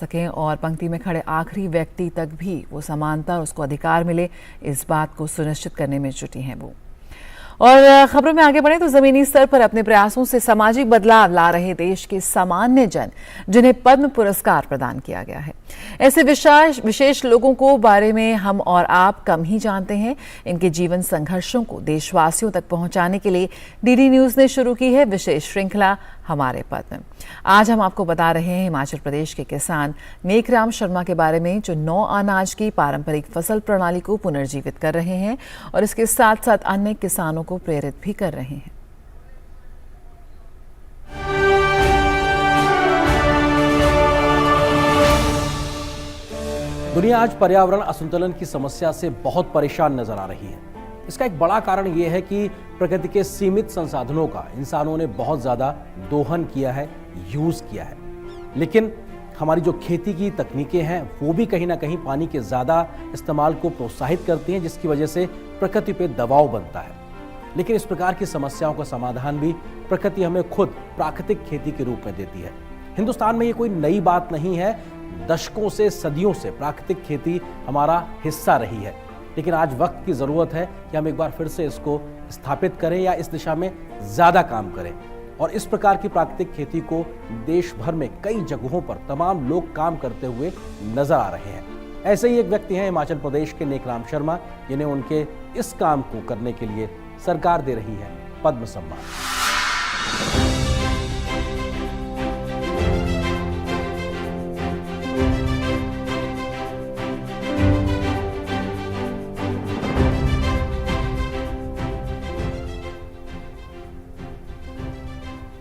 सकें और पंक्ति में खड़े आखिरी व्यक्ति तक भी वो समानता और उसको अधिकार मिले, इस बात को सुनिश्चित करने में जुटी हैं वो। और खबरों में आगे बढ़े तो जमीनी स्तर पर अपने प्रयासों से सामाजिक बदलाव ला रहे देश के सामान्य जन, जिन्हें पद्म पुरस्कार प्रदान किया गया है, ऐसे विशेष लोगों को बारे में हम और आप कम ही जानते हैं। इनके जीवन संघर्षों को देशवासियों तक पहुंचाने के लिए डीडी न्यूज ने शुरू की है विशेष श्रृंखला हमारे पद्म। आज हम आपको बता रहे हैं हिमाचल प्रदेश के किसान नेकराम शर्मा के बारे में, जो 9 अनाज की पारंपरिक फसल प्रणाली को पुनर्जीवित कर रहे हैं और इसके साथ साथ अन्य किसानों को प्रेरित भी कर रहे हैं। दुनिया आज पर्यावरण असंतुलन की समस्या से बहुत परेशान नजर आ रही है। इसका एक बड़ा कारण यह है कि प्रकृति के सीमित संसाधनों का इंसानों ने बहुत ज्यादा दोहन किया है, यूज किया है। लेकिन हमारी जो खेती की तकनीकें हैं वो भी कहीं ना कहीं पानी के ज्यादा इस्तेमाल को प्रोत्साहित करती हैं, जिसकी वजह से प्रकृति पे दबाव बनता है। लेकिन इस प्रकार की समस्याओं का समाधान भी प्रकृति हमें खुद प्राकृतिक खेती के रूप में देती है। हिंदुस्तान में ये कोई नई बात नहीं है, दशकों से सदियों से प्राकृतिक खेती हमारा हिस्सा रही है। लेकिन आज वक्त की जरूरत है कि हम एक बार फिर से इसको स्थापित करें या इस दिशा में ज्यादा काम करें। और इस प्रकार की प्राकृतिक खेती को देश भर में कई जगहों पर तमाम लोग काम करते हुए नजर आ रहे हैं। ऐसे ही एक व्यक्ति हैं हिमाचल प्रदेश के नेकराम शर्मा, जिन्हें उनके इस काम को करने के लिए सरकार दे रही है पद्म सम्मान।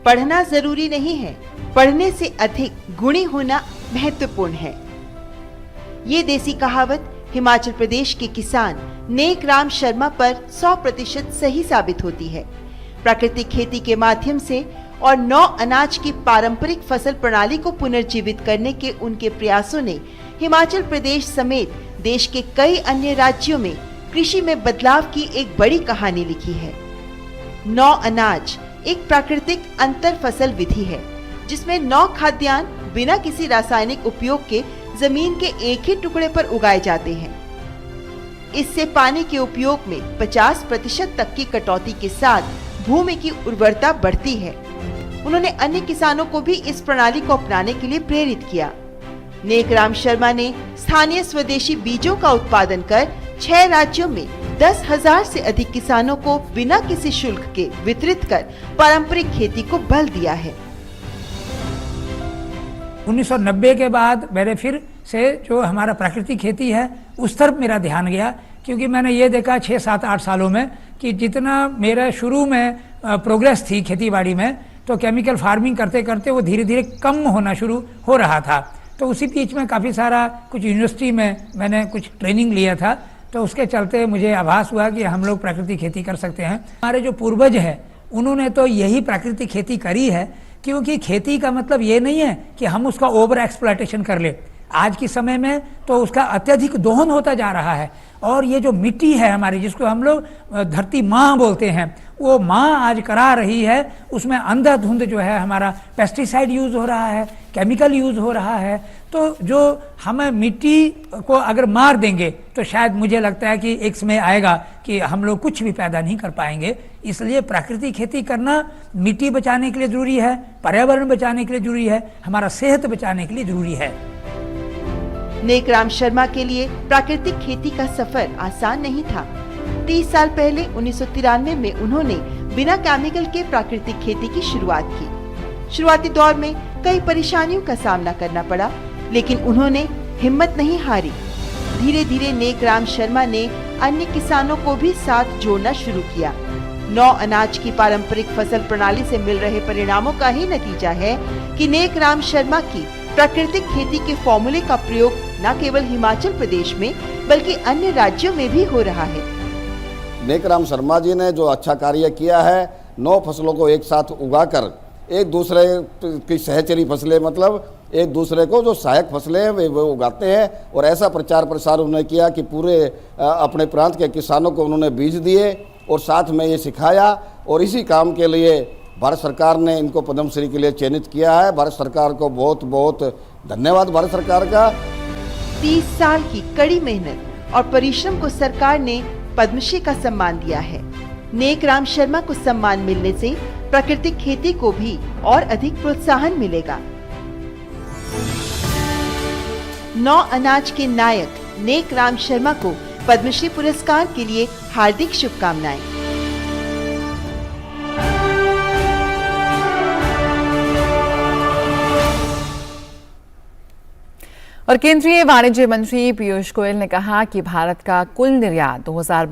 पढ़ना जरूरी नहीं है, पढ़ने से अधिक गुणी होना महत्वपूर्ण है। ये देसी कहावत हिमाचल प्रदेश के किसान नेकराम शर्मा पर 100% सही साबित होती है। प्राकृतिक खेती के माध्यम से और 9 अनाज की पारंपरिक फसल प्रणाली को पुनर्जीवित करने के उनके प्रयासों ने हिमाचल प्रदेश समेत देश के कई अन्य राज्यों में कृषि में बदलाव की एक बड़ी कहानी लिखी है। 9 अनाज एक प्राकृतिक अंतर फसल विधि है, जिसमें 9 खाद्यान्न बिना किसी रासायनिक उपयोग के जमीन के एक ही टुकड़े पर उगाए जाते हैं। इससे पानी के उपयोग में 50% तक की कटौती के साथ भूमि की उर्वरता बढ़ती है। उन्होंने अन्य किसानों को भी इस प्रणाली को अपनाने के लिए प्रेरित किया। नेकराम शर्मा ने स्थानीय स्वदेशी बीजों का उत्पादन कर 6 राज्यों में 10,000 से अधिक किसानों को बिना किसी शुल्क के वितरित कर पारंपरिक खेती को बल दिया है। 1990 के बाद मेरे फिर से जो हमारा प्राकृतिक खेती है उस तरफ मेरा ध्यान गया, क्योंकि मैंने ये देखा 6, 7, 8 सालों में कि जितना मेरा शुरू में प्रोग्रेस थी खेतीबाड़ी में, तो केमिकल फार्मिंग करते करते वो धीरे धीरे कम होना शुरू हो रहा था। तो उसी बीच में काफ़ी सारा कुछ यूनिवर्सिटी में मैंने कुछ ट्रेनिंग लिया था, तो उसके चलते मुझे आभास हुआ कि हम लोग प्राकृतिक खेती कर सकते हैं। हमारे जो पूर्वज हैं उन्होंने तो यही प्राकृतिक खेती करी है, क्योंकि खेती का मतलब ये नहीं है कि हम उसका ओवर एक्सप्लॉयटेशन कर ले। आज के समय में तो उसका अत्यधिक दोहन होता जा रहा है, और ये जो मिट्टी है हमारी, जिसको हम लोग धरती माँ बोलते हैं, वो माँ आज करा रही है। उसमें अंधाधुंध जो है हमारा पेस्टिसाइड यूज हो रहा है, केमिकल यूज हो रहा है। तो जो हमें मिट्टी को अगर मार देंगे तो शायद मुझे लगता है कि एक समय आएगा कि हम लोग कुछ भी पैदा नहीं कर पाएंगे। इसलिए प्राकृतिक खेती करना मिट्टी बचाने के लिए जरूरी है, पर्यावरण बचाने के लिए जरूरी है, हमारा सेहत बचाने के लिए जरूरी है। नेकराम शर्मा के लिए प्राकृतिक खेती का सफर आसान नहीं था। 30 साल पहले 1993 में उन्होंने बिना केमिकल के प्राकृतिक खेती की शुरुआत की। शुरुआती दौर में कई परेशानियों का सामना करना पड़ा, लेकिन उन्होंने हिम्मत नहीं हारी। धीरे धीरे नेकराम शर्मा ने अन्य किसानों को भी साथ जोड़ना शुरू किया। 9 अनाज की पारंपरिक फसल प्रणाली से मिल रहे परिणामों का ही नतीजा है कि नेकराम शर्मा की प्राकृतिक खेती के फॉर्मूले का प्रयोग न केवल हिमाचल प्रदेश में बल्कि अन्य राज्यों में भी हो रहा है। नेकराम शर्मा जी ने जो अच्छा कार्य किया है, 9 फसलों को एक साथ उगाकर एक दूसरे की सहचरी फसलें, मतलब एक दूसरे को जो सहायक फसलें हैं वो उगाते हैं, और ऐसा प्रचार प्रसार उन्होंने किया कि पूरे अपने प्रांत के किसानों को उन्होंने बीज दिए और साथ में ये सिखाया। और इसी काम के लिए भारत सरकार ने इनको पद्मश्री के लिए चयनित किया है। भारत सरकार को बहुत बहुत धन्यवाद भारत सरकार का। 30 साल की कड़ी मेहनत और परिश्रम को सरकार ने पद्मश्री का सम्मान दिया है। नेक राम शर्मा को सम्मान मिलने से प्राकृतिक खेती को भी और अधिक प्रोत्साहन मिलेगा। 9 अनाज के नायक नेक राम शर्मा को पद्मश्री पुरस्कार के लिए हार्दिक शुभकामनाएं। और केंद्रीय वाणिज्य मंत्री पीयूष गोयल ने कहा कि भारत का कुल निर्यात 2022